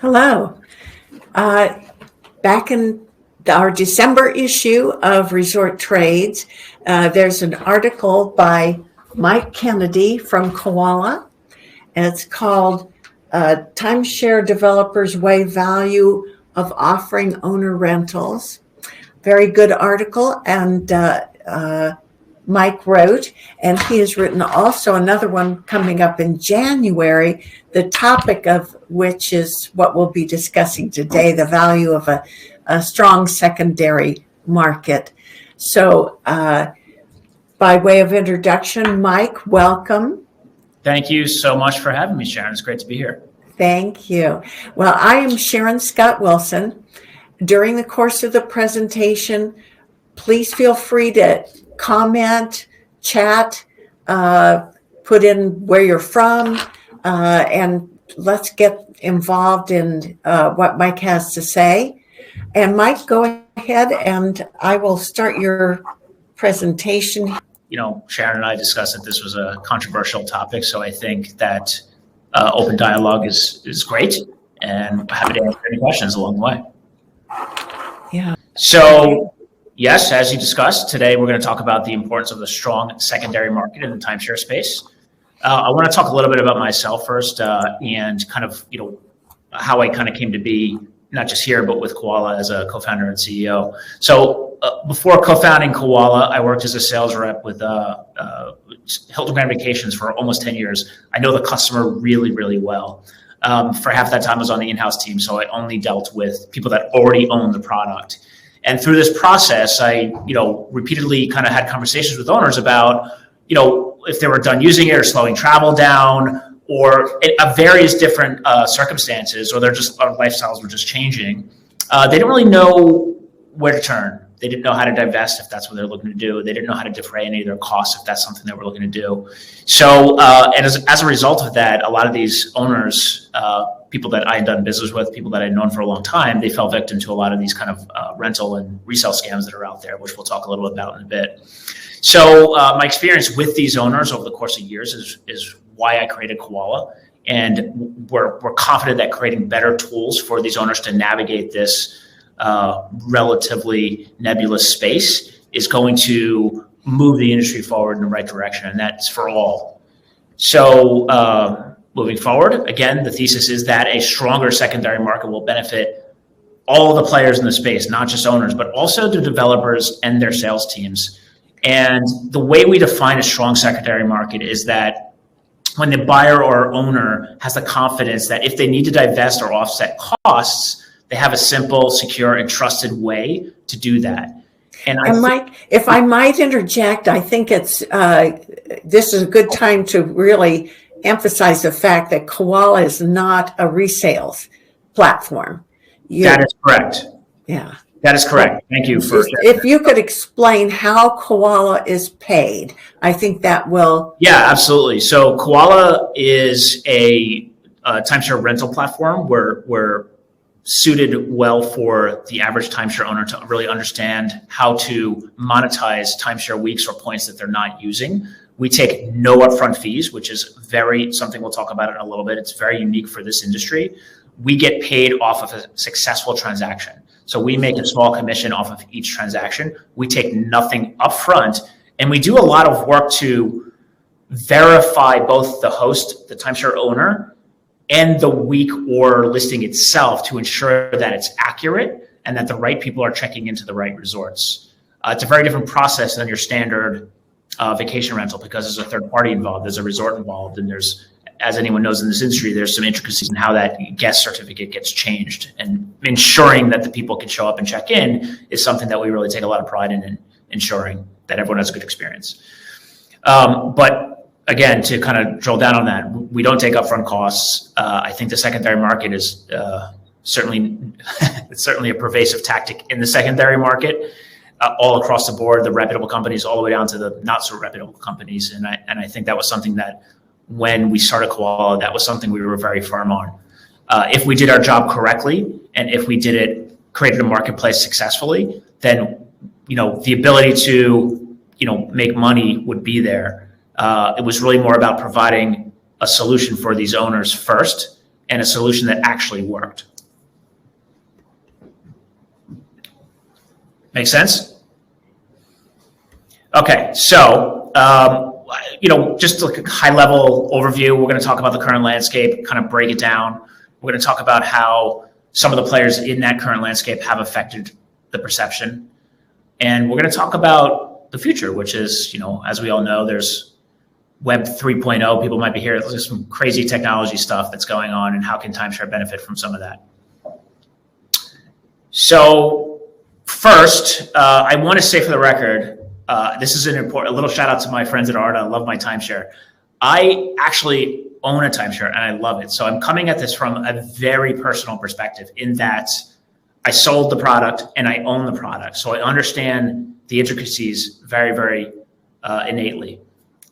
Hello. Uh, Back in our December issue of Resort Trades, there's an article by Mike Kennedy from Koala, and it's called Timeshare Developers Weigh Value of Offering Owner Rentals. Very good article, and Mike wrote, and he has written also another one coming up in January, the topic of which is what we'll be discussing today, the value of a strong secondary market. So by way of introduction, Mike, welcome. Thank you so much for having me, Sharon. It's great to be here. Thank you. Well, I am Sharon Scott Wilson. During the course of the presentation, please feel free to comment, chat, put in where you're from, and let's get involved in what Mike has to say. And Mike, go ahead and I will start your presentation. You know, Sharon and I discussed that this was a controversial topic, so I think that open dialogue is great, and I'm happy to answer any questions along the way. Yeah. So, yes, as you discussed, today we're going to talk about the importance of the strong secondary market in the timeshare space. I want to talk a little bit about myself first, and kind of, how I kind of came to be, not just here, but with Koala as a co-founder and CEO. So before co-founding Koala, I worked as a sales rep with Hilton Grand Vacations for almost 10 years. I know the customer really, really well. For half that time I was on the in-house team, so I only dealt with people that already owned the product. And through this process, I, repeatedly kind of had conversations with owners about, if they were done using it or slowing travel down, or various different circumstances, or our lifestyles were just changing. They didn't really know where to turn. They didn't know how to divest if that's what they're looking to do. They didn't know how to defray any of their costs if that's something they were looking to do. So, and as a result of that, a lot of these owners, people that I had done business with, people that I'd known for a long time, they fell victim to a lot of these kind of rental and resale scams that are out there, which we'll talk a little bit about in a bit. So my experience with these owners over the course of years is why I created Koala. And we're confident that creating better tools for these owners to navigate this relatively nebulous space is going to move the industry forward in the right direction, and that's for all. So moving forward, again, the thesis is that a stronger secondary market will benefit all the players in the space, not just owners, but also the developers and their sales teams. And the way we define a strong secondary market is that when the buyer or owner has the confidence that if they need to divest or offset costs, they have a simple, secure, and trusted way to do that. And Mike, if I might interject, I think this is a good time to really emphasize the fact that Koala is not a resales platform. That is correct. Yeah. That is correct. Thank you for sharing. If you could explain how Koala is paid, I think that will. Yeah, absolutely. So Koala is a timeshare rental platform. We're suited well for the average timeshare owner to really understand how to monetize timeshare weeks or points that they're not using. We take no upfront fees, which is something we'll talk about in a little bit. It's very unique for this industry. We get paid off of a successful transaction. So we make a small commission off of each transaction. We take nothing upfront, and we do a lot of work to verify both the host, the timeshare owner, and the week or listing itself to ensure that it's accurate and that the right people are checking into the right resorts. It's a very different process than your standard vacation rental because there's a third party involved, there's a resort involved, and there's, as anyone knows in this industry, there's some intricacies in how that guest certificate gets changed, and ensuring that the people can show up and check in is something that we really take a lot of pride in ensuring that everyone has a good experience. But again, to kind of drill down on that, we don't take upfront costs. I think the secondary market is certainly a pervasive tactic in the secondary market, all across the board, the reputable companies all the way down to the not so reputable companies. And I think that was something that when we started Koala, that was something we were very firm on. If we did our job correctly, and if we created a marketplace successfully, then, the ability to, make money would be there. It was really more about providing a solution for these owners first, and a solution that actually worked. Make sense? Okay, so just like a high-level overview, we're going to talk about the current landscape, kind of break it down. We're going to talk about how some of the players in that current landscape have affected the perception. And we're going to talk about the future, which is, as we all know, there's Web 3.0. People might be hearing there's some crazy technology stuff that's going on, and how can timeshare benefit from some of that? So first, I want to say for the record, this is a little shout out to my friends at ARDA. I love my timeshare. I actually own a timeshare and I love it. So I'm coming at this from a very personal perspective in that I sold the product and I own the product. So I understand the intricacies very, very innately.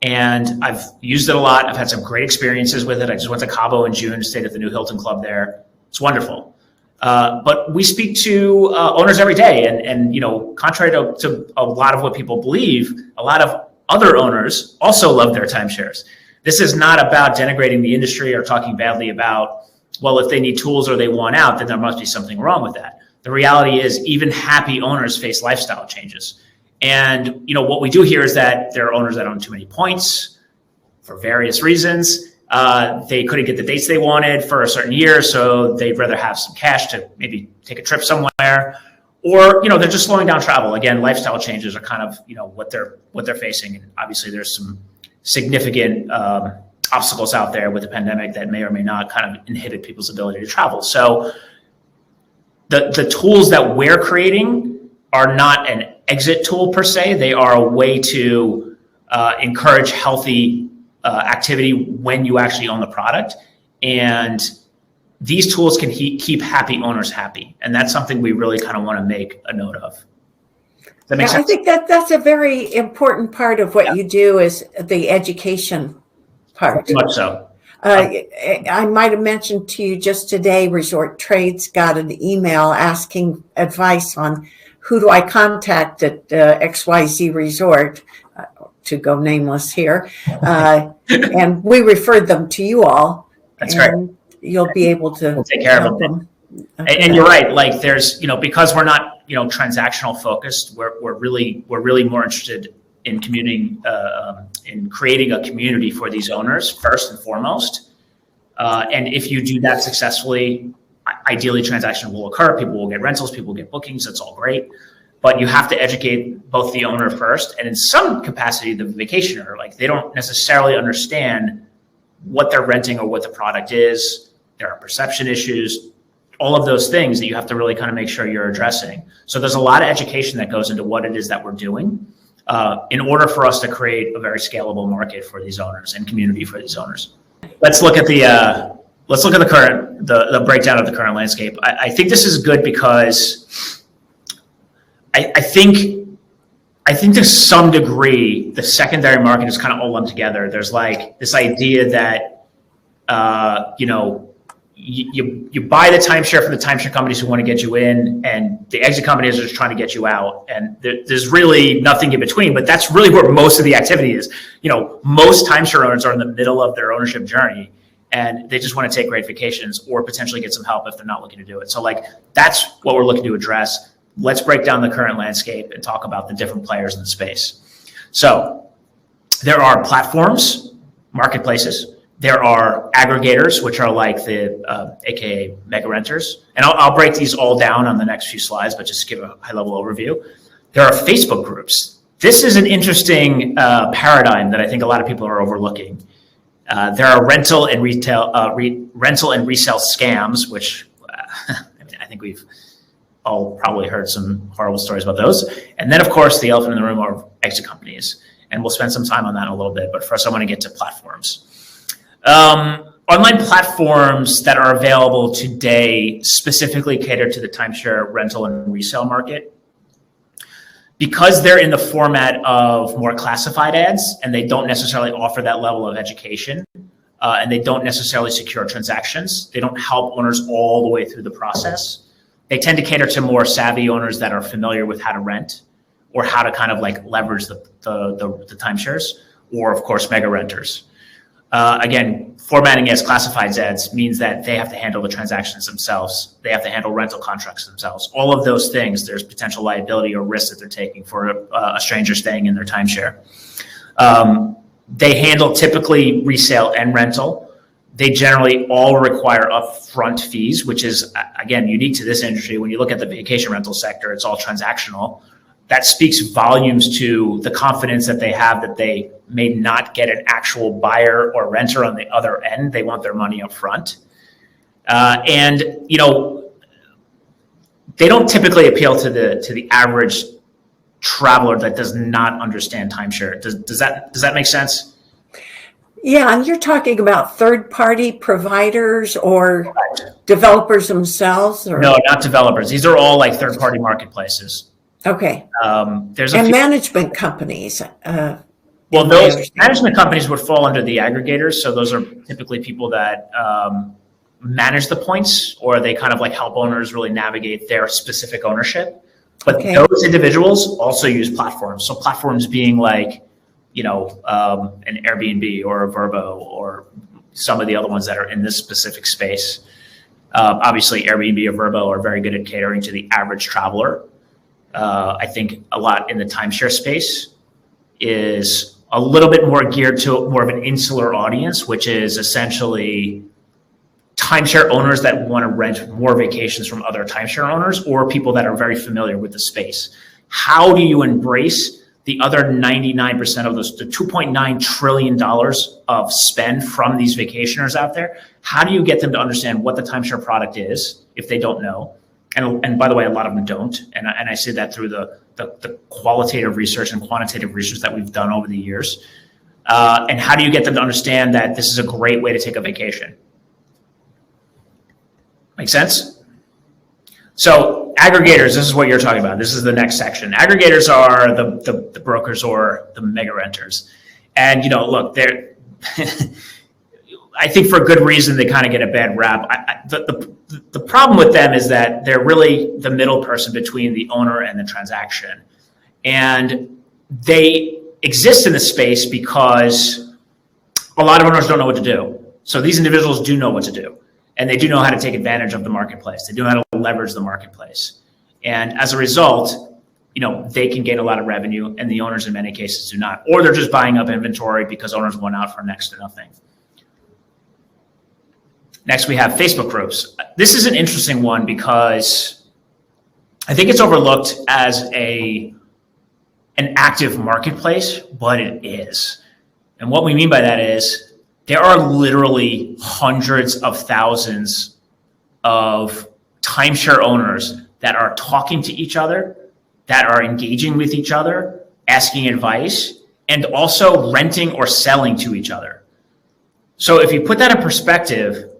And I've used it a lot. I've had some great experiences with it. I just went to Cabo in June, stayed at the new Hilton Club there. It's wonderful. But we speak to owners every day, and contrary to a lot of what people believe, a lot of other owners also love their timeshares. This is not about denigrating the industry or talking badly about, well, if they need tools or they want out, then there must be something wrong with that. The reality is even happy owners face lifestyle changes. And what we do here is that there are owners that own too many points for various reasons. They couldn't get the dates they wanted for a certain year, so they'd rather have some cash to maybe take a trip somewhere, or they're just slowing down travel. Again, lifestyle changes are kind of what they're facing, and obviously there's some significant obstacles out there with the pandemic that may or may not kind of inhibit people's ability to travel. So the tools that we're creating are not an exit tool per se. They are a way to encourage healthy activity when you actually own the product. And these tools can keep happy owners happy. And that's something we really kind of want to make a note of. Does that make sense? I think that's a very important part of what you do is the education part. Much so. I might have mentioned to you just today, Resort Trades got an email asking advice on who do I contact at XYZ Resort, to go nameless here. And we referred them to you all. That's great. You'll be able to we'll take care of them. Okay. And you're right. Like there's, because we're not, transactional focused, we're really more interested in in creating a community for these owners first and foremost. And if you do that successfully, ideally transaction will occur. People will get rentals, people will get bookings. That's all great. But you have to educate both the owner first, and in some capacity, the vacationer. Like they don't necessarily understand what they're renting or what the product is. There are perception issues, all of those things that you have to really kind of make sure you're addressing. So there's a lot of education that goes into what it is that we're doing in order for us to create a very scalable market for these owners and community for these owners. Let's look at the current the breakdown of the current landscape. I think this is good because I think to some degree, the secondary market is kind of all lumped together. There's like this idea that, you buy the timeshare from the timeshare companies who want to get you in, and the exit companies are just trying to get you out. And there's really nothing in between, but that's really where most of the activity is. Most timeshare owners are in the middle of their ownership journey, and they just want to take great vacations or potentially get some help if they're not looking to do it. So like, that's what we're looking to address. Let's break down the current landscape and talk about the different players in the space. So there are platforms, marketplaces. There are aggregators, which are like the AKA mega renters. And I'll break these all down on the next few slides, but just to give a high level overview. There are Facebook groups. This is an interesting paradigm that I think a lot of people are overlooking. There are rental and resale scams, which I think we've all probably heard some horrible stories about those. And then, of course, the elephant in the room are exit companies. And we'll spend some time on that in a little bit. But first, I want to get to platforms. Online platforms that are available today specifically cater to the timeshare rental and resale market. Because they're in the format of more classified ads and they don't necessarily offer that level of education and they don't necessarily secure transactions, they don't help owners all the way through the process. They tend to cater to more savvy owners that are familiar with how to rent or how to kind of like leverage the timeshares, or of course, mega renters. Again, formatting as classifieds ads means that they have to handle the transactions themselves. They have to handle rental contracts themselves. All of those things, there's potential liability or risk that they're taking for a stranger staying in their timeshare. They handle typically resale and rental. They generally all require upfront fees, which is, again, unique to this industry. When you look at the vacation rental sector, it's all transactional. That speaks volumes to the confidence that they have that they may not get an actual buyer or renter on the other end. They want their money up front. And, they don't typically appeal to the average traveler that does not understand timeshare. Does that make sense? Yeah, and you're talking about third-party providers or developers themselves? Or? No, not developers. These are all like third-party marketplaces. Okay. There's management companies. Well, those management companies would fall under the aggregators. So those are typically people that manage the points, or they kind of like help owners really navigate their specific ownership. But those individuals also use platforms. So platforms being like, an Airbnb or a Vrbo or some of the other ones that are in this specific space. Obviously, Airbnb or Vrbo are very good at catering to the average traveler. I think a lot in the timeshare space is a little bit more geared to more of an insular audience, which is essentially timeshare owners that want to rent more vacations from other timeshare owners or people that are very familiar with the space. How do you embrace the other 99% of those, the $2.9 trillion of spend from these vacationers out there? How do you get them to understand what the timeshare product is if they don't know? And by the way, a lot of them don't. And I say that through the qualitative research and quantitative research that we've done over the years. And how do you get them to understand that this is a great way to take a vacation? Make sense? So aggregators, this is what you're talking about. This is the next section. Aggregators are the brokers or the mega renters. And, look, they're, I think for good reason, they kind of get a bad rap. The problem with them is that they're really the middle person between the owner and the transaction. And they exist in the space because a lot of owners don't know what to do. So these individuals do know what to do. And they do know how to take advantage of the marketplace. They do know how to leverage the marketplace. And as a result, they can gain a lot of revenue, and the owners in many cases do not. Or they're just buying up inventory because owners went out for next to nothing. Next, we have Facebook groups. This is an interesting one because I think it's overlooked as an active marketplace, but it is. And what we mean by that is there are literally hundreds of thousands of timeshare owners that are talking to each other, that are engaging with each other, asking advice, and also renting or selling to each other. So if you put that in perspective,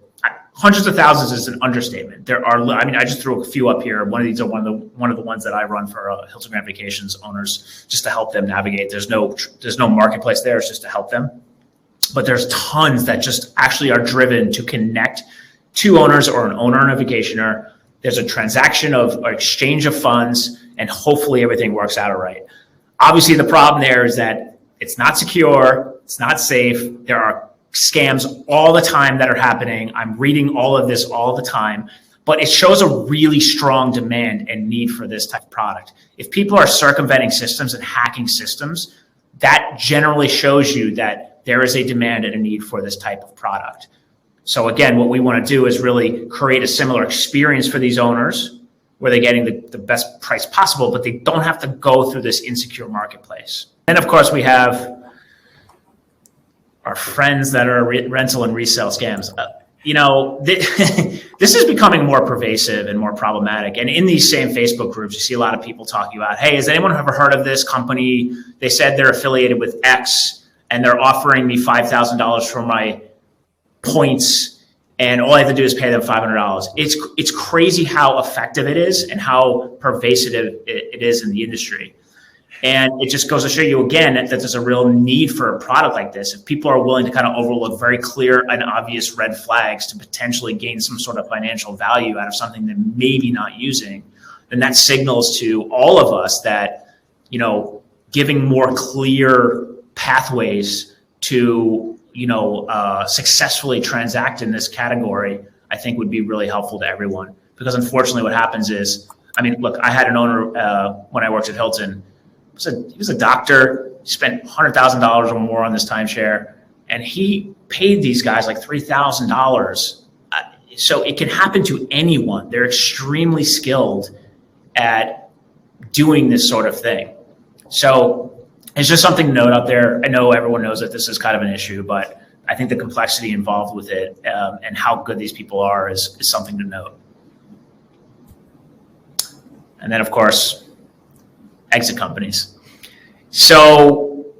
hundreds of thousands is an understatement. There are, I just threw a few up here. One of these are one of the ones that I run for Hilton Grand Vacations owners, just to help them navigate. There's no marketplace there. It's just to help them. But there's tons that just actually are driven to connect two owners or an owner and a vacationer. There's a transaction or exchange of funds, and hopefully everything works out all right. Obviously, the problem there is that it's not secure, it's not safe. There are scams all the time that are happening. I'm reading all of this all the time, but it shows a really strong demand and need for this type of product. If people are circumventing systems and hacking systems, that generally shows you that there is a demand and a need for this type of product. So again, what we want to do is really create a similar experience for these owners where they're getting the best price possible, but they don't have to go through this insecure marketplace. And of course, we have our friends that are rental and resale scams. This is becoming more pervasive and more problematic. And in these same Facebook groups, you see a lot of people talking about, hey, has anyone ever heard of this company? They said they're affiliated with X, and they're offering me $5,000 for my points, and all I have to do is pay them $500. It's crazy how effective it is and how pervasive it is in the industry. And it just goes to show you again that there's a real need for a product like this. If people are willing to kind of overlook very clear and obvious red flags to potentially gain some sort of financial value out of something they're maybe not using, then that signals to all of us that, giving more clear pathways to successfully transact in this category, I think would be really helpful to everyone. Because unfortunately what happens is, look, I had an owner when I worked at Hilton. He was a doctor, spent $100,000 or more on this timeshare, and he paid these guys like $3,000. So it can happen to anyone. They're extremely skilled at doing this sort of thing. So it's just something to note out there. I know everyone knows that this is kind of an issue, but I think the complexity involved with it and how good these people are is something to note. And then, of course, exit companies. So,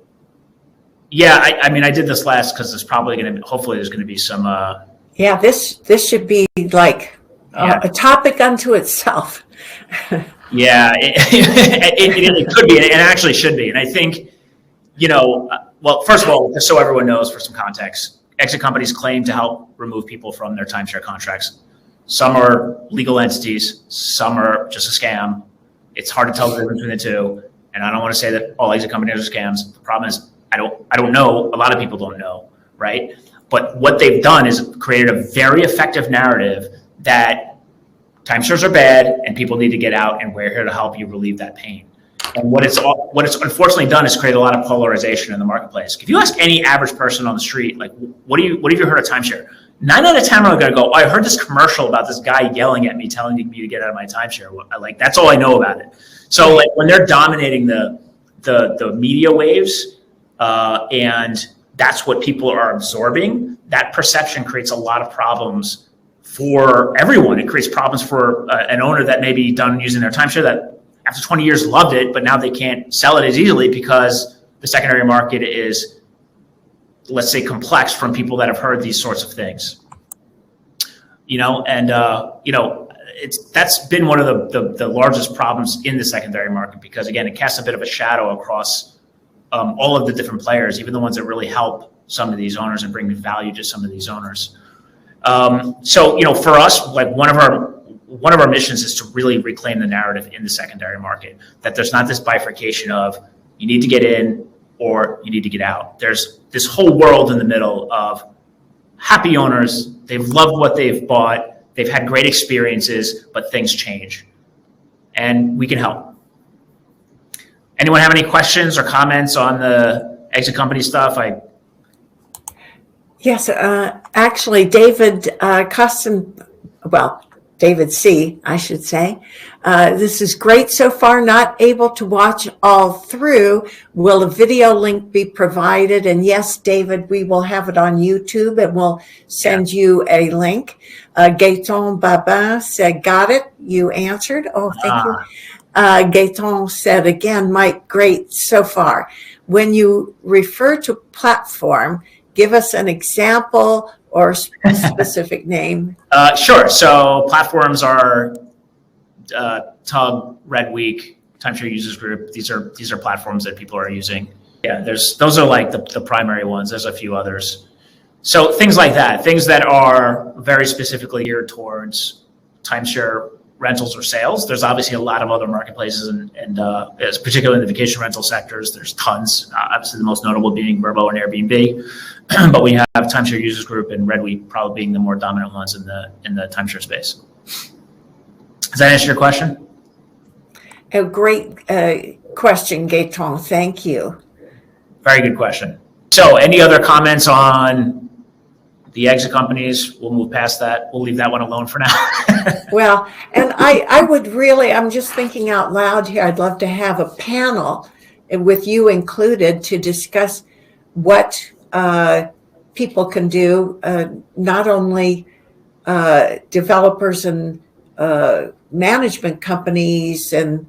yeah, I did this last because there's probably going to be, hopefully there's going to be some. This should be like a topic unto itself. Yeah, it could be, and it actually should be. And I think, well, first of all, just so everyone knows, for some context, exit companies claim to help remove people from their timeshare contracts. Some are legal entities, some are just a scam. It's hard to tell the difference between the two. And I don't want to say that all exit companies are scams. The problem is I don't know. A lot of people don't know, right? But what they've done is created a very effective narrative that timeshares are bad and people need to get out, and we're here to help you relieve that pain. And what it's unfortunately done is create a lot of polarization in the marketplace. If you ask any average person on the street, like, what have you heard of timeshare? 9 out of 10 are going to go, I heard this commercial about this guy yelling at me, telling me to get out of my timeshare. That's all I know about it. So when they're dominating the media waves, and that's what people are absorbing, that perception creates a lot of problems for everyone. It creates problems for an owner that may be done using their timeshare that after 20 years loved it, but now they can't sell it as easily because the secondary market is, let's say, complex from people that have heard these sorts of things. That's been one of the largest problems in the secondary market, because again, it casts a bit of a shadow across all of the different players, even the ones that really help some of these owners and bring value to some of these owners. For us, like one of our missions is to really reclaim the narrative in the secondary market, that there's not this bifurcation of you need to get in or you need to get out. There's this whole world in the middle of happy owners. They've loved what they've bought. They've had great experiences, but things change, and we can help. Anyone have any questions or comments on the exit company stuff? Yes, actually, David David C., I should say. This is great so far. Not able to watch all through. Will a video link be provided? And yes, David, we will have it on YouTube, and we'll send you a link. Gaetan Babin said, got it. You answered. Oh, thank you. Gaetan said, again, Mike, great so far. When you refer to platform, give us an example or a specific name. Sure. So platforms are Tug, Red Week, Timeshare Users Group. These are platforms that people are using. Yeah, those are like the primary ones. There's a few others. So things like that, things that are very specifically geared towards timeshare rentals or sales. There's obviously a lot of other marketplaces, and particularly in the vacation rental sectors, there's tons. Obviously, the most notable being Vrbo and Airbnb, but we have Timeshare Users Group and Red Week probably being the more dominant ones in the timeshare space. Does that answer your question? A great question, Gaetan. Thank you. Very good question. So, any other comments on the exit companies? We'll move past that. We'll leave that one alone for now. Well, and I would really, I'm just thinking out loud here, I'd love to have a panel with you included to discuss what people can do, not only developers and management companies and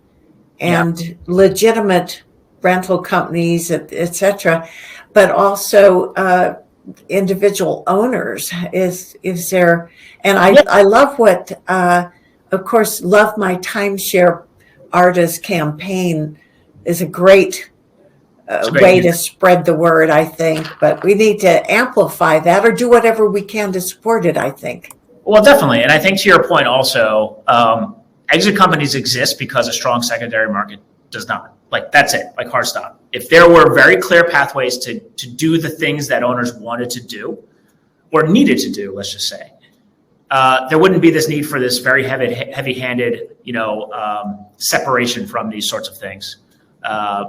legitimate rental companies, et cetera, but also individual owners. Is there, and I love what, of course, Love My Timeshare Artist campaign is a great way to spread the word, I think, but we need to amplify that or do whatever we can to support it, I think. Well, definitely. And I think to your point also, exit companies exist because a strong secondary market does not. Like, that's it, like hard stop. if there were very clear pathways to do the things that owners wanted to do or needed to do, let's just say, there wouldn't be this need for this very heavy-handed, separation from these sorts of things.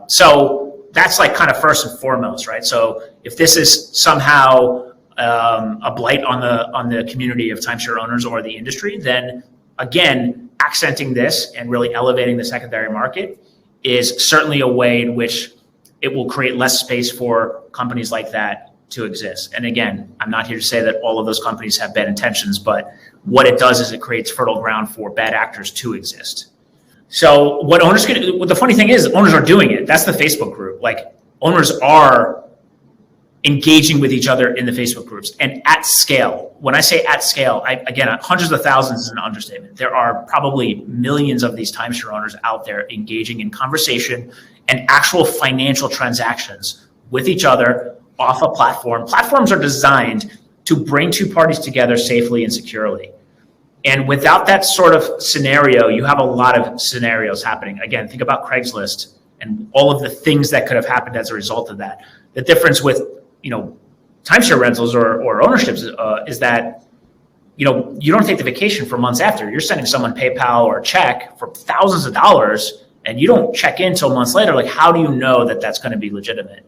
So that's like kind of first and foremost, right? So if this is somehow a blight on the community of timeshare owners or the industry, then again, accenting this and really elevating the secondary market is certainly a way in which it will create less space for companies like that to exist. And again, I'm not here to say that all of those companies have bad intentions, but what it does is it creates fertile ground for bad actors to exist. So what owners can, the funny thing is owners are doing it. That's the Facebook group. Like owners are engaging with each other in the Facebook groups and at scale. When I say at scale, again, hundreds of thousands is an understatement. There are probably millions of these timeshare owners out there engaging in conversation and actual financial transactions with each other off a platform. Platforms are designed to bring two parties together safely and securely. And without that sort of scenario, you have a lot of scenarios happening. Again, think about Craigslist and all of the things that could have happened as a result of that. The difference with timeshare rentals or ownerships is that, you don't take the vacation for months after. You're sending someone PayPal or a check for thousands of dollars and you don't check in until months later. Like, how do you know that that's going to be legitimate?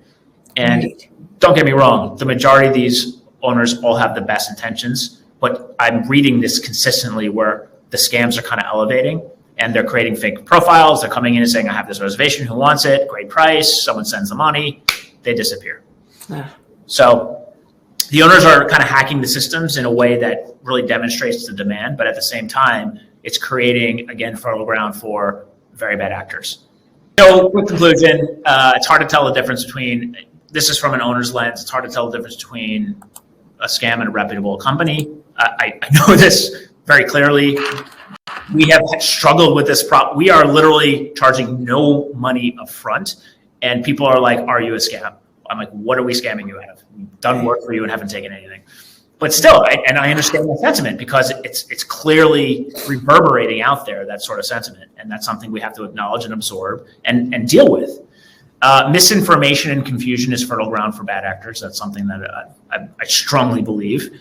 And don't get me wrong, the majority of these owners all have the best intentions, but I'm reading this consistently where the scams are kind of elevating and they're creating fake profiles. They're coming in and saying, I have this reservation, who wants it? Great price. Someone sends the money, they disappear. So the owners are kind of hacking the systems in a way that really demonstrates the demand, but at the same time, it's creating, again, fertile ground for very bad actors. So, quick conclusion, it's hard to tell the difference between, this is from an owner's lens, it's hard to tell the difference between a scam and a reputable company. I know this very clearly. We have struggled with this problem. We are literally charging no money up front, and people are like, are you a scam? I'm like, what are we scamming you out of? We've done work for you and haven't taken anything. But still, I understand that sentiment because it's clearly reverberating out there, that sort of sentiment. And that's something we have to acknowledge and absorb and deal with. Misinformation and confusion is fertile ground for bad actors. That's something that I strongly believe.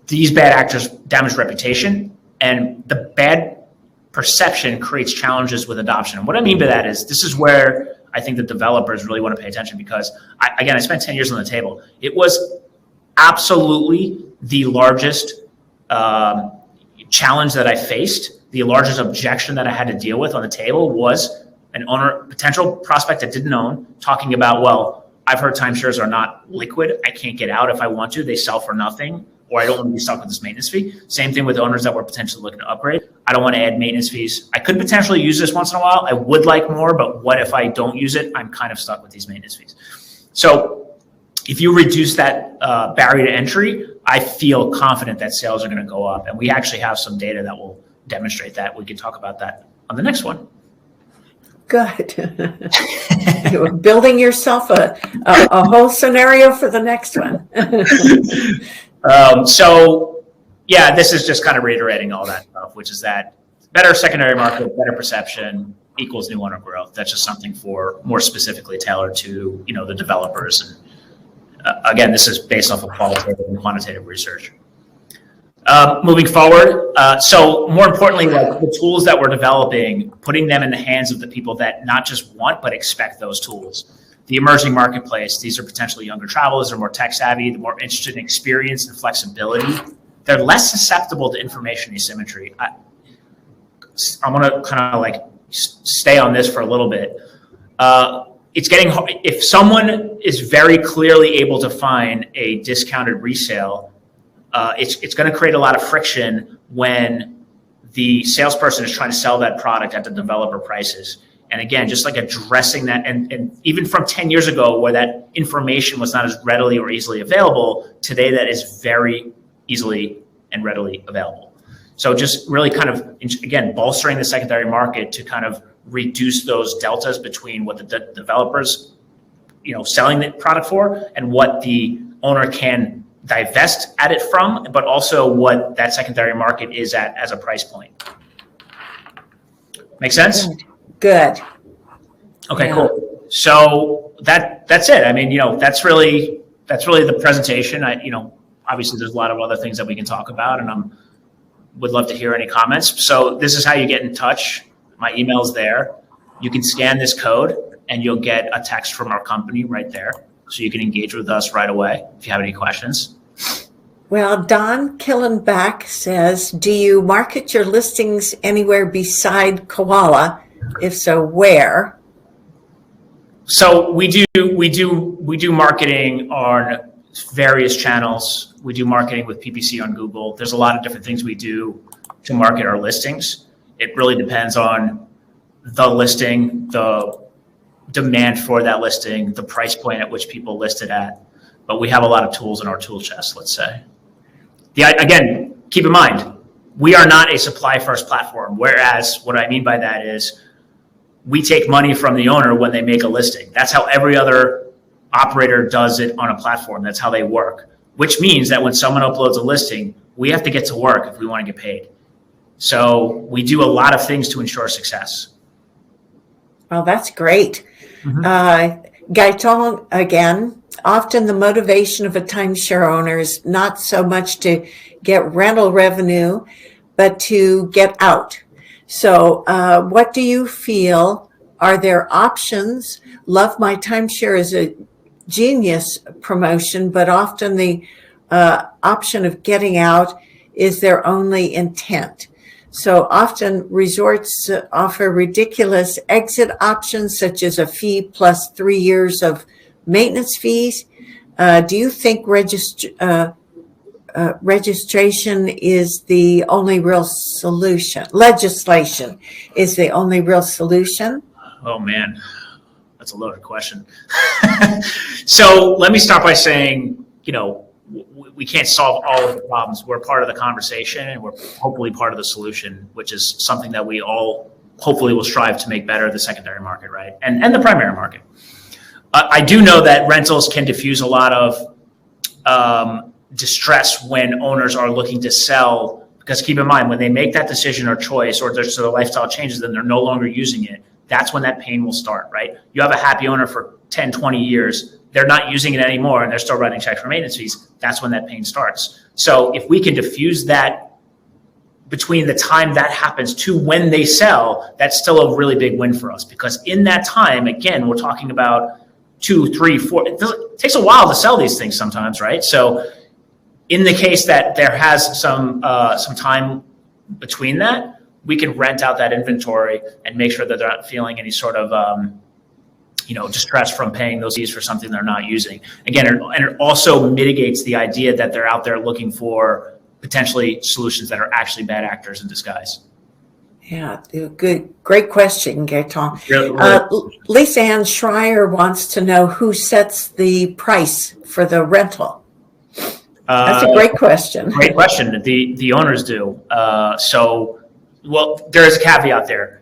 These bad actors damage reputation, and the bad perception creates challenges with adoption. And what I mean by that is this is where I think the developers really want to pay attention because, I spent 10 years on the table. It was absolutely the largest challenge that I faced. The largest objection that I had to deal with on the table was an owner, potential prospect that didn't own, talking about, well, I've heard timeshares are not liquid. I can't get out if I want to. They sell for nothing, or I don't want to be stuck with this maintenance fee. Same thing with owners that were potentially looking to upgrade. I don't want to add maintenance fees. I could potentially use this once in a while. I would like more, but what if I don't use it? I'm kind of stuck with these maintenance fees. So if you reduce that barrier to entry, I feel confident that sales are going to go up. And we actually have some data that will demonstrate that. We can talk about that on the next one. Good. You're building yourself a whole scenario for the next one. So yeah, this is just kind of reiterating all that stuff, which is that better secondary market, better perception equals new owner growth. That's just something for more specifically tailored to, the developers. And again, this is based off of qualitative and quantitative research. Moving forward, so more importantly, like the tools that we're developing, putting them in the hands of the people that not just want, but expect those tools. The emerging marketplace, these are potentially younger travelers, they're more tech savvy, they're more interested in experience and flexibility. They're less susceptible to information asymmetry. I want to kind of like stay on this for a little bit. It's getting hard. If someone is very clearly able to find a discounted resale, it's going to create a lot of friction when the salesperson is trying to sell that product at the developer prices. And again, just like addressing that, and even from 10 years ago where that information was not as readily or easily available, today that is very easily and readily available. So just really kind of, again, bolstering the secondary market to kind of reduce those deltas between what the developers, selling the product for and what the owner can divest at it from, but also what that secondary market is at as a price point. Make sense? Good. Okay, Yeah. cool. So that's it. I mean, that's really the presentation. Obviously there's a lot of other things that we can talk about, and would love to hear any comments. So this is how you get in touch. My email's there. You can scan this code and you'll get a text from our company right there. So you can engage with us right away if you have any questions. Well, Don Killenback says, do you market your listings anywhere beside Koala? If so, where? So we do marketing on various channels. We do marketing with PPC on Google. There's a lot of different things we do to market our listings. It really depends on the listing, the demand for that listing, the price point at which people list it at. But we have a lot of tools in our tool chest, let's say. Again, keep in mind, we are not a supply first platform. Whereas what I mean by that is we take money from the owner when they make a listing. That's how every other operator does it on a platform. That's how they work, which means that when someone uploads a listing, we have to get to work if we want to get paid. So we do a lot of things to ensure success. Well, that's great. Gaetan, again, often the motivation of a timeshare owner is not so much to get rental revenue, but to get out. So what do you feel are their options? Love My Timeshare is a genius promotion, but often the option of getting out is their only intent. So often resorts offer ridiculous exit options, such as a fee plus 3 years of maintenance fees. Do you think registration is the only real solution? Legislation is the only real solution? Oh man, that's a loaded question. So let me start by saying, we can't solve all of the problems. We're part of the conversation, and we're hopefully part of the solution, which is something that we all hopefully will strive to make better, the secondary market, right? And the primary market. I do know that rentals can diffuse a lot of distress when owners are looking to sell, because keep in mind, when they make that decision or choice, or their lifestyle changes and they're no longer using it, that's when that pain will start, right? You have a happy owner for 10, 20 years, they're not using it anymore and they're still writing checks for maintenance fees. That's when that pain starts. So if we can diffuse that between the time that happens to when they sell, that's still a really big win for us, because in that time, again, we're talking about 2, 3, 4, it takes a while to sell these things sometimes, right? So in the case that there has some time between that, we can rent out that inventory and make sure that they're not feeling any sort of distress from paying those fees for something they're not using. Again, and it also mitigates the idea that they're out there looking for potentially solutions that are actually bad actors in disguise. Yeah, good, great question, Gaetan. Really? Lisa Ann Schreier wants to know who sets the price for the rental. That's a great question. Great question. The owners do. There is a caveat there.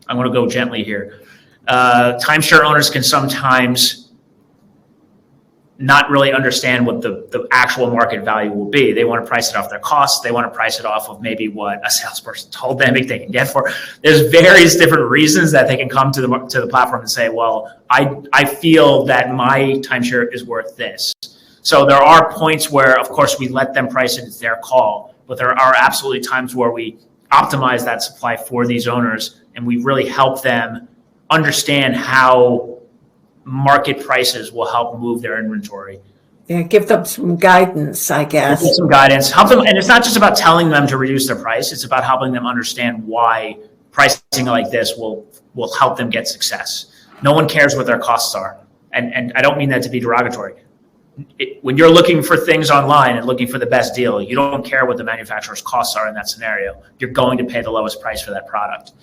I'm going to go gently here. Timeshare owners can sometimes not really understand what the actual market value will be. They want to price it off their costs. They want to price it off of maybe what a salesperson told them they can get for. There's various different reasons that they can come to the platform and say, well, I feel that my timeshare is worth this. So there are points where, of course, we let them price it. It's their call. But there are absolutely times where we optimize that supply for these owners, and we really help them understand how market prices will help move their inventory. Yeah, give them some guidance, I guess. Give some guidance, help them, and it's not just about telling them to reduce their price. It's about helping them understand why pricing like this will help them get success. No one cares what their costs are, and I don't mean that to be derogatory. When you're looking for things online and looking for the best deal, you don't care what the manufacturer's costs are in that scenario. You're going to pay the lowest price for that product.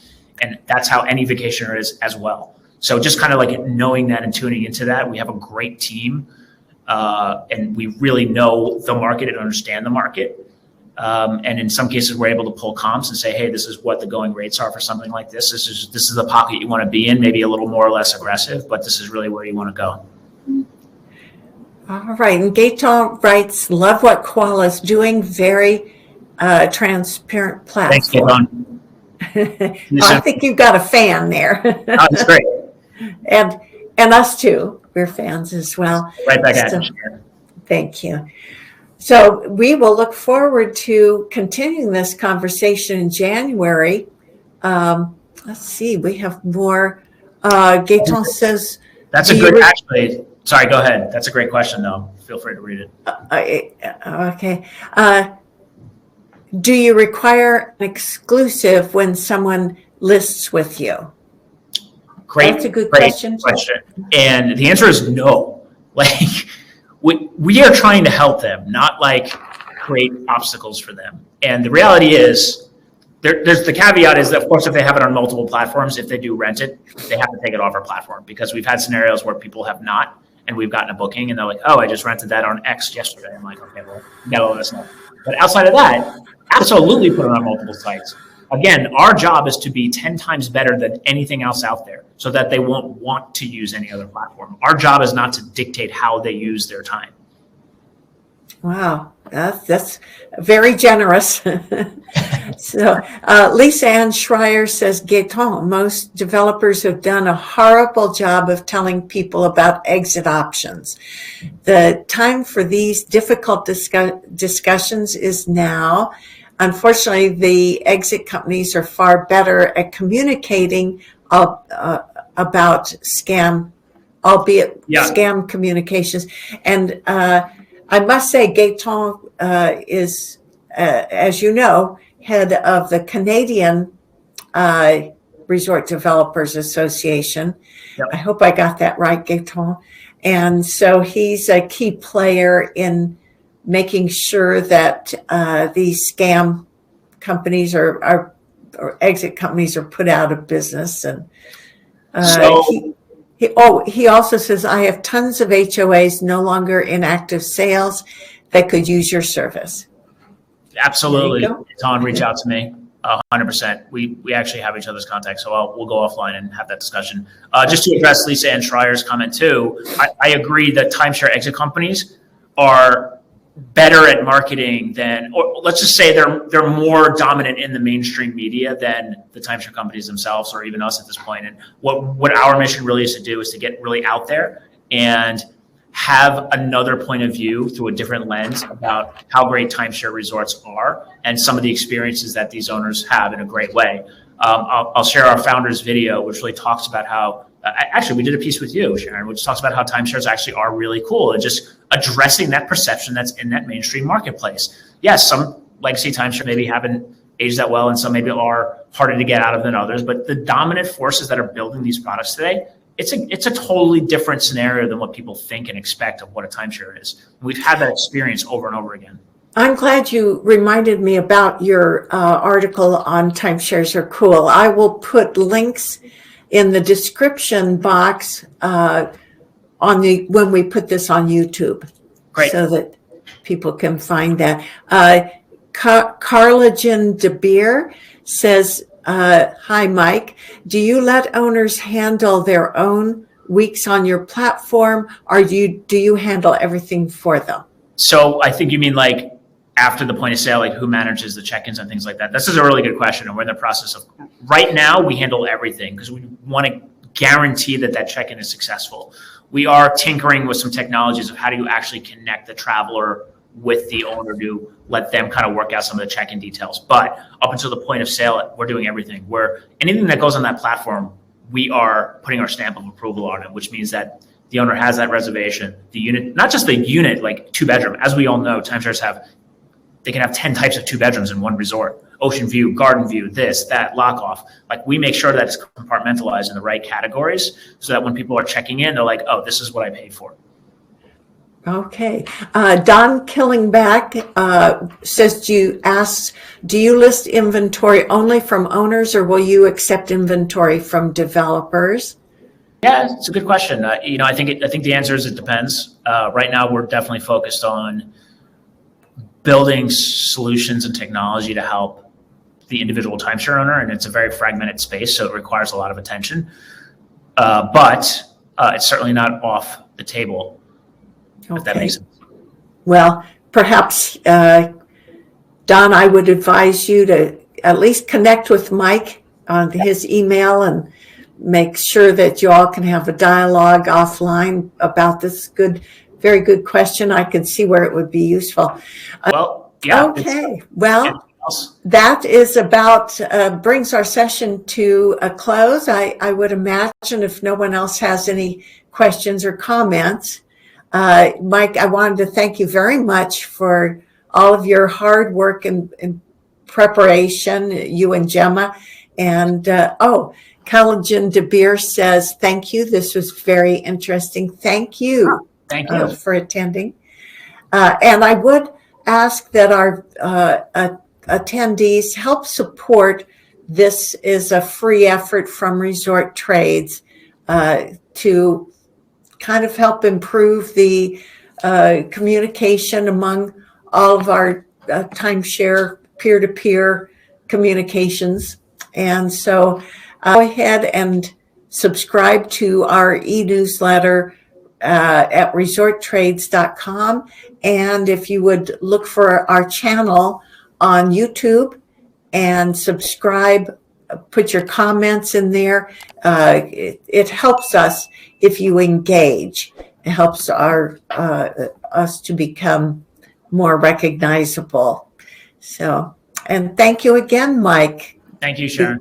And that's how any vacationer is as well. So just kind of like knowing that and tuning into that, we have a great team, and we really know the market and understand the market. And in some cases, we're able to pull comps and say, hey, this is what the going rates are for something like this. This is the pocket you want to be in, maybe a little more or less aggressive, but this is really where you want to go. All right. And Gaetan writes, love what Koala is doing. Very transparent platform. Thanks, Gaetan. I think you've got a fan there. Oh, that's great. and us too. We're fans as well. Right back at So, you. thank you. So we will look forward to continuing this conversation in January. Let's see, we have more. Gaetan says, That's a good, actually, sorry, go ahead. That's a great question, though. Feel free to read it. Okay. Do you require an exclusive when someone lists with you? That's a good question. And the answer is no. Like, we are trying to help them, not like create obstacles for them. And the reality is, there's the caveat is that, of course, if they have it on multiple platforms, if they do rent it, they have to take it off our platform, because we've had scenarios where people have not, and we've gotten a booking and they're like, oh, I just rented that on X yesterday. I'm like, okay, well, you gotta let us know. But outside of that, absolutely put it on multiple sites. Again, our job is to be 10 times better than anything else out there so that they won't want to use any other platform. Our job is not to dictate how they use their time. Wow, that's very generous. So Lisa Ann Schreier says, Gaetan, most developers have done a horrible job of telling people about exit options. The time for these difficult discussions is now. Unfortunately, the exit companies are far better at communicating about scam, albeit scam communications. And I must say, Gaetan is, as you know, head of the Canadian Resort Developers Association. Yep. I hope I got that right, Gaetan. And so he's a key player in making sure that these scam companies or exit companies are put out of business. And he also says, I have tons of HOAs no longer in active sales that could use your service. Absolutely. Tom, reach out to me. 100%. We actually have each other's contact, so we'll go offline and have that discussion. Just to address Lisa Ann Schreier's comment too, I agree that timeshare exit companies are better at marketing than, or let's just say they're more dominant in the mainstream media than the timeshare companies themselves, or even us at this point. And what our mission really is to do is to get really out there and have another point of view through a different lens about how great timeshare resorts are and some of the experiences that these owners have in a great way. I'll share our founder's video, which really talks about how, actually we did a piece with you, Sharon, which talks about how timeshares actually are really cool and just addressing that perception that's in that mainstream marketplace. Yes, some legacy timeshare maybe haven't aged that well and some maybe are harder to get out of than others, but the dominant forces that are building these products today, it's a totally different scenario than what people think and expect of what a timeshare is. We've had that experience over and over again. I'm glad you reminded me about your article on timeshares are cool. I will put links in the description box when we put this on YouTube. Great. So that people can find that. Carla Jean De Beer says, hi, Mike. Do you let owners handle their own weeks on your platform, or do you handle everything for them? So I think you mean like after the point of sale, like who manages the check-ins and things like that? This is a really good question, and we're in the process of, right now we handle everything because we want to guarantee that check-in is successful. We are tinkering with some technologies of how do you actually connect the traveler with the owner to let them kind of work out some of the check-in details. But up until the point of sale, we're doing everything. Where anything that goes on that platform, we are putting our stamp of approval on it, which means that the owner has that reservation, the unit, not just the unit, like 2-bedroom. As we all know, timeshares they can have 10 types of 2 bedrooms in one resort. Ocean view, garden view, this, that, lock off. Like we make sure that it's compartmentalized in the right categories so that when people are checking in, they're like, oh, this is what I paid for. Okay. Don Killingback says, do you list inventory only from owners, or will you accept inventory from developers? Yeah, it's a good question. I think the answer is it depends. Right now, we're definitely focused on building solutions and technology to help the individual timeshare owner, and it's a very fragmented space, so it requires a lot of attention. But it's certainly not off the table. Okay. If that makes sense. Well, perhaps, Don, I would advise you to at least connect with Mike on his email and make sure that you all can have a dialogue offline about this very good question. I can see where it would be useful. Well, yeah. Okay. Well, that brings our session to a close. I would imagine, if no one else has any questions or comments. Mike, I wanted to thank you very much for all of your hard work and preparation, you and Gemma. And Culligan De Beer says, thank you. This was very interesting. Thank you. Thank you for attending. And I would ask that our attendees help support. This is a free effort from Resort Trades to kind of help improve the communication among all of our timeshare peer-to-peer communications. And so go ahead and subscribe to our e-newsletter at resorttrades.com. And if you would look for our channel on YouTube and subscribe, put your comments in there. It helps us if you engage. It helps us to become more recognizable. So, and thank you again, Mike. Thank you, Sharon.